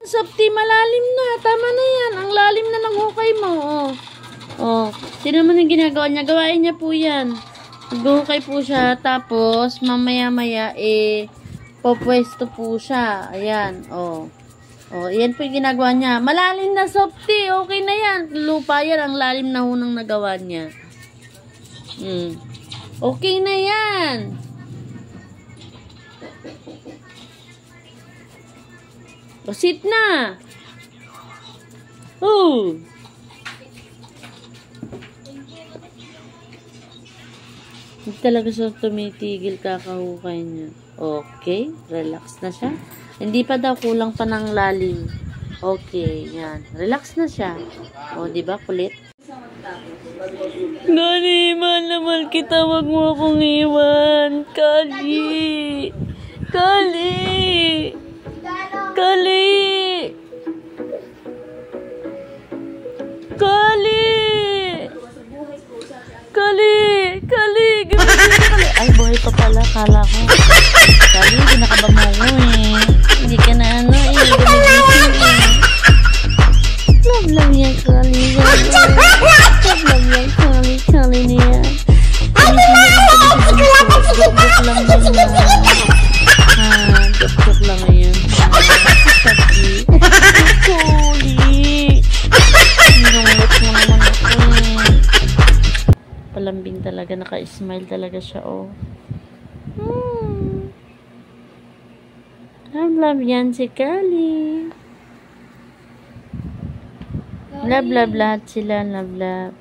Safety, malalim na. Tama na yan. Ang lalim na ng hukay mo. Oh. Oh. Sino naman yung ginagawa niya? Gawain niya po yan. Naghuhukay po siya. Tapos, mamaya-maya, popwesto po siya. Ayan. Oh. Oh, yan po yung ginagawa niya. Malalim na, Safety. Okay na yan. Lupa yan. Ang lalim na hunang nagawa niya. Okay na yan. Sit na. Oh. Hindi talaga siya tumitigil kakahukay niya. Okay. Relax na siya. Hindi pa daw, kulang pa ng lalim. Okay. Yan. Relax na siya. O, diba? Kulit. Nani, man naman kita. Wag mo akong iwan. Kali. Kali. Kali! Kali! Kali! Kali! Kali! Ay, buhay pa pala. Kala ko. Kali, pinakabango mo eh. Hindi ka na ano eh. Gumigising eh. Love lang yan, Kali. Love lang yan, Kali. Kali niya. Joke lang din yan. Joke lang yan. Palambing talaga, naka-smile talaga siya, oh. Love yan si Kali. Love lahat sila, love.